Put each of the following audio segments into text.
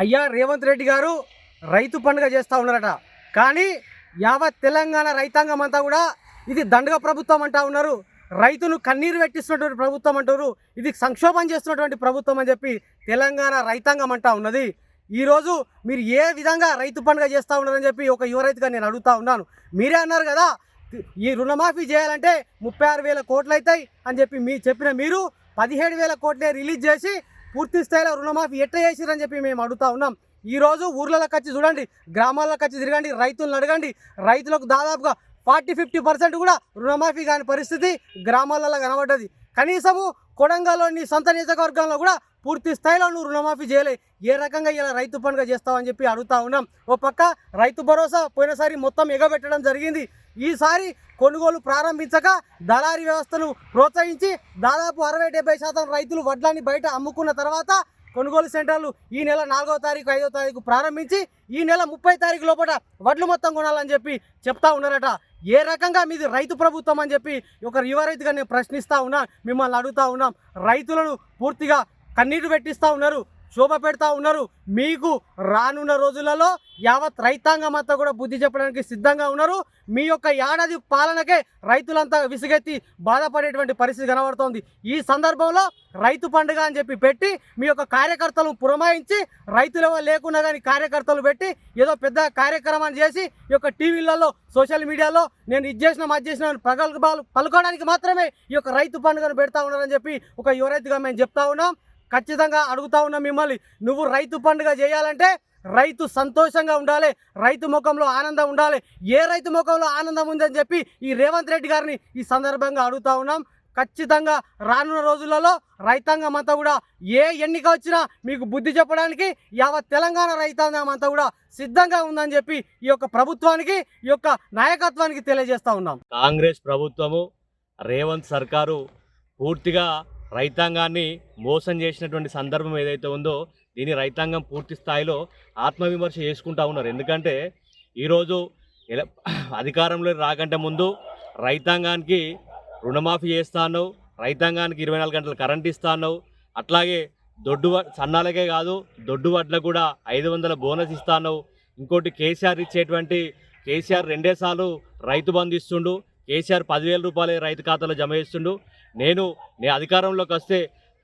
అయ్యా రేవంత్ రెడ్డి గారు రైతు పండుగ చేస్తూ ఉన్నారట. కానీ యావత్ తెలంగాణ రైతాంగం అంతా కూడా ఇది దండగ ప్రభుత్వం అంటా ఉన్నారు. రైతును కన్నీరు పెట్టిస్తున్నటువంటి ప్రభుత్వం అంటారు. ఇది సంక్షోభం చేస్తున్నటువంటి ప్రభుత్వం అని చెప్పి తెలంగాణ రైతాంగం అంటా ఉన్నది. ఈరోజు మీరు ఏ విధంగా రైతు పండుగ చేస్తూ ఉన్నారని చెప్పి ఒక యువ రైతుగా నేను అడుగుతా ఉన్నాను. మీరే అన్నారు కదా ఈ రుణమాఫీ చేయాలంటే 36,000 కోట్లు అవుతాయి అని చెప్పి చెప్పిన మీరు 17,000 కోట్లే రిలీజ్ చేసి పూర్తి స్థాయిలో రుణమాఫీ ఎట్లా చేసిరని చెప్పి మేము అడుగుతా ఉన్నాం. ఈరోజు ఊర్లలోకి వచ్చి చూడండి, గ్రామాల్లోకి వచ్చి తిరగండి, రైతులను అడగండి. రైతులకు దాదాపుగా 40-50% కూడా రుణమాఫీ కాని పరిస్థితి గ్రామాలలో కనబడ్డది. కనీసము కొడంగల్లోని సొంత నియోజకవర్గంలో కూడా పూర్తి స్థాయిలో నువ్వు రుణమాఫీ చేయలే. ఏ రకంగా ఇలా రైతు పండుగ చేస్తావని చెప్పి అడుగుతా ఉన్నాం. ఓ పక్క రైతు భరోసా పోయినసారి మొత్తం ఎగబెట్టడం జరిగింది. ఈసారి కొనుగోలు ప్రారంభించక దళారీ వ్యవస్థను ప్రోత్సహించి దాదాపు 60-70% రైతులు వడ్లాన్ని బయట అమ్ముకున్న తర్వాత కొనుగోలు సెంటర్లు ఈ నెల 4వ తారీఖు 5వ తారీఖు ప్రారంభించి ఈ నెల 30 తారీఖు లోపల వడ్లు మొత్తం కొనాలని చెప్పి చెప్తా ఉన్నారట. ఏ రకంగా మీది రైతు ప్రభుత్వం అని చెప్పి ఒక యువ రైతుగా నేను ప్రశ్నిస్తూ ఉన్నా, మిమ్మల్ని అడుగుతూ ఉన్నాం. రైతులను పూర్తిగా కన్నీరు పెట్టిస్తూ ఉన్నారు, శోభ పెడతా ఉన్నారు. మీకు రానున్న రోజులలో యావత్ రైతాంగం అంతా కూడా బుద్ధి చెప్పడానికి సిద్ధంగా ఉన్నారు. మీ యొక్క ఏడాది పాలనకే రైతులంతా విసుగెత్తి బాధపడేటువంటి పరిస్థితి కనబడుతోంది. ఈ సందర్భంలో రైతు పండుగ అని చెప్పి పెట్టి మీ యొక్క కార్యకర్తలను పురమాయించి రైతులు లేకున్నా కానీ కార్యకర్తలు పెట్టి ఏదో పెద్ద కార్యక్రమాన్ని చేసి ఈ యొక్క టీవీలలో సోషల్ మీడియాలో నేను ఇది చేసిన అది చేసిన ప్రగల్భాలు పలుకోవడానికి మాత్రమే ఈ యొక్క రైతు పండుగను పెడతా ఉన్నారని చెప్పి ఒక యువ రైతుగా మేము చెప్తా ఉన్నాం. ఖచ్చితంగా అడుగుతా ఉన్నాం మిమ్మల్ని, నువ్వు రైతు పండుగ చేయాలంటే రైతు సంతోషంగా ఉండాలి, రైతు ముఖంలో ఆనందం ఉండాలి. ఏ రైతు ముఖంలో ఆనందం ఉందని చెప్పి ఈ రేవంత్ రెడ్డి గారిని ఈ సందర్భంగా అడుగుతా ఉన్నాం. ఖచ్చితంగా రానున్న రోజులలో రైతాంగం అంతా కూడా ఏ ఎన్నిక వచ్చినా మీకు బుద్ధి చెప్పడానికి యావత్ తెలంగాణ రైతాంగం అంతా కూడా సిద్ధంగా ఉందని చెప్పి ఈ యొక్క ప్రభుత్వానికి ఈ యొక్క నాయకత్వానికి తెలియజేస్తా ఉన్నాం. కాంగ్రెస్ ప్రభుత్వము రేవంత్ సర్కారు పూర్తిగా రైతాంగాన్ని మోసం చేసినటువంటి సందర్భం ఏదైతే ఉందో దీన్ని రైతాంగం పూర్తి స్థాయిలో ఆత్మవిమర్శ చేసుకుంటా ఉన్నారు. ఎందుకంటే ఈరోజు అధికారంలో రాకంటే ముందు రైతాంగానికి రుణమాఫీ చేస్తాను, రైతాంగానికి 24 గంటలు కరెంట్ ఇస్తాను, అట్లాగే సన్నాలకే కాదు దొడ్డు వడ్లకు కూడా 500 బోనస్ ఇస్తాను. ఇంకోటి కేసీఆర్ ఇచ్చేటువంటి కేసీఆర్ 2 సార్లు రైతు బంధు ఇస్తుండు, కేసీఆర్ 10,000 రూపాయలు రైతు ఖాతాలో జమ చేస్తుండు. నేను అధికారంలోకి వస్తే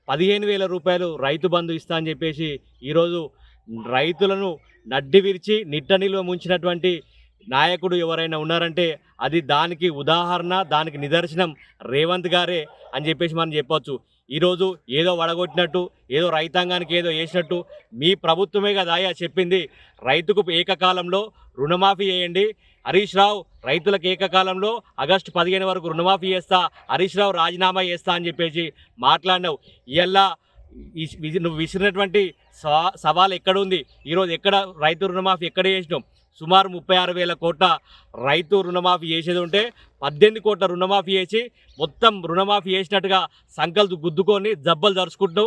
15,000 రూపాయలు రైతు బంధు ఇస్తా అని చెప్పేసి ఈరోజు రైతులను నడ్డి విరిచి నిట్ట నిల్వ ముంచినటువంటి నాయకుడు ఎవరైనా ఉన్నారంటే అది దానికి ఉదాహరణ, దానికి నిదర్శనం రేవంత్ గారే అని చెప్పేసి మనం చెప్పొచ్చు. ఈరోజు ఏదో వడగొట్టినట్టు, ఏదో రైతాంగానికి ఏదో వేసినట్టు మీ ప్రభుత్వమే కదా చెప్పింది రైతుకు ఏకకాలంలో రుణమాఫీ చేయండి. హరీష్ రావు రైతులకు ఏకకాలంలో ఆగస్టు 15 వరకు రుణమాఫీ చేస్తా, హరీష్ రావు రాజీనామా చేస్తా అని చెప్పేసి మాట్లాడినావు. ఇలా నువ్వు విసిరినటువంటి సవాల్ ఎక్కడుంది? ఈరోజు ఎక్కడ రైతు రుణమాఫీ ఎక్కడ చేసినావు? సుమారు 36,000 కోట్ల రైతు రుణమాఫీ చేసేది ఉంటే 18 కోట్ల రుణమాఫీ చేసి మొత్తం రుణమాఫీ చేసినట్టుగా సంకల్పం గుద్దుకొని జబ్బలు దరుచుకుంటూ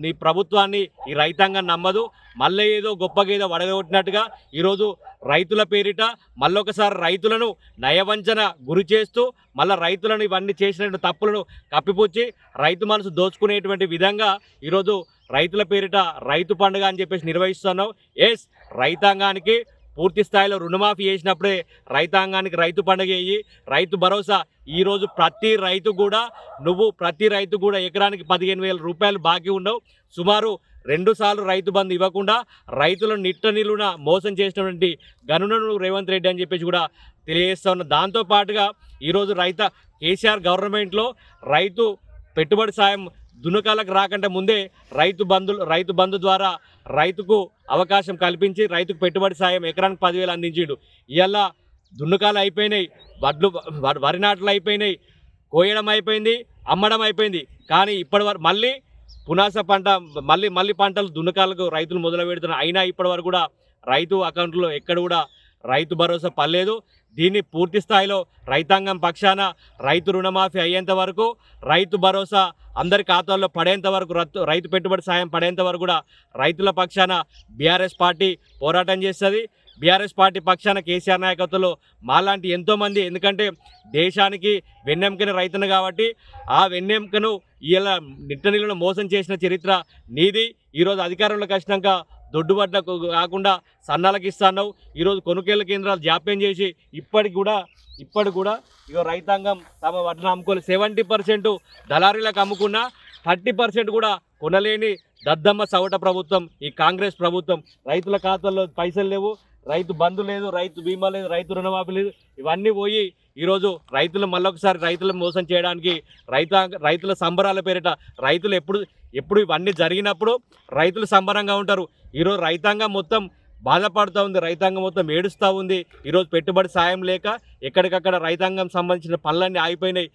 నీ ప్రభుత్వాన్ని ఈ రైతాంగం నమ్మదు. మళ్ళీ ఏదో గొప్పగా ఏదో వడగొట్టినట్టుగా ఈరోజు రైతుల పేరిట మళ్ళొకసారి రైతులను నయవంచన గురి చేస్తూ మళ్ళీ రైతులను ఇవన్నీ చేసినటువంటి తప్పులను కప్పిపుచ్చి రైతు మనసు దోచుకునేటువంటి విధంగా ఈరోజు రైతుల పేరిట రైతు పండుగ అని చెప్పేసి నిర్వహిస్తున్నావు. రైతాంగానికి పూర్తి స్థాయిలో రుణమాఫీ చేసినప్పుడే రైతాంగానికి రైతు పండుగ అయ్యి రైతు భరోసా. ఈరోజు ప్రతి రైతు కూడా ఎకరానికి 15,000 రూపాయలు బాకీ ఉండవు. సుమారు 2 సార్లు రైతు బంధు ఇవ్వకుండా రైతులను నిట్ట నిలువున మోసం చేసినటువంటి గనులను రేవంత్ రెడ్డి అని చెప్పేసి కూడా తెలియజేస్తా ఉన్నా. దాంతోపాటుగా ఈరోజు కేసీఆర్ గవర్నమెంట్లో రైతు పెట్టుబడి సాయం దున్నకాలకు రాకంటే ముందే రైతు బంధు ద్వారా రైతుకు అవకాశం కల్పించి రైతుకు పెట్టుబడి సాయం ఎకరానికి 10,000 అందించిండు. ఇవాళ దున్నకాలు అయిపోయినాయి, వరి నాట్లు అయిపోయినాయి, కోయడం అయిపోయింది, అమ్మడం అయిపోయింది. కానీ ఇప్పటి వరకు మళ్ళీ పునాస పంట మళ్ళీ పంటలు దున్నకాలకు రైతులు మొదలు పెడుతున్నారు. అయినా ఇప్పటి వరకు కూడా రైతు అకౌంట్లో ఎక్కడ కూడా రైతు భరోసా పడలేదు. దీన్ని పూర్తి స్థాయిలో రైతాంగం పక్షాన రైతు రుణమాఫీ అయ్యేంత వరకు, రైతు భరోసా అందరి ఖాతాల్లో పడేంత వరకు, రైతు పెట్టుబడి సాయం పడేంత వరకు కూడా రైతుల పక్షాన బీఆర్ఎస్ పార్టీ పోరాటం చేస్తుంది. బీఆర్ఎస్ పార్టీ పక్షాన కేసీఆర్ నాయకత్వంలో మాలాంటి ఎంతోమంది, ఎందుకంటే దేశానికి వెన్నెముకని రైతును కాబట్టి ఆ వెన్నెముకను ఇలా నిట్టనీళ్ళను మోసం చేసిన చరిత్ర నీది. ఈరోజు అధికారంలోకి వచ్చినాక దొడ్డుబడ్డ కాకుండా సన్నాలకు ఇస్తున్నావు. ఈరోజు కొనుగోలు కేంద్రాలు జాప్యం చేసి ఇప్పటికి కూడా ఇగో రైతాంగం తమ వడ్లను అమ్ముకోలేదు. 70% దళారీలకు అమ్ముకున్నా 30% కూడా కొనలేని దద్దమ్మ సవట ప్రభుత్వం ఈ కాంగ్రెస్ ప్రభుత్వం. రైతుల ఖాతాల్లో పైసలు లేవు, రైతు బంధు లేదు, రైతు బీమా లేదు, రైతు రుణమాఫీ లేదు. ఇవన్నీ పోయి ఈరోజు రైతులు మళ్ళొకసారి రైతులను మోసం చేయడానికి రైతుల సంబరాల పేరిట రైతులు ఎప్పుడు ఇవన్నీ జరిగినప్పుడు రైతులు సంబరంగా ఉంటారు. ఈరోజు రైతాంగం మొత్తం బాధపడుతూ ఉంది, రైతాంగం మొత్తం ఏడుస్తూ ఉంది. ఈరోజు పెట్టుబడి సాయం లేక ఎక్కడికక్కడ రైతాంగం సంబంధించిన పనులన్నీ ఆగిపోయినాయి.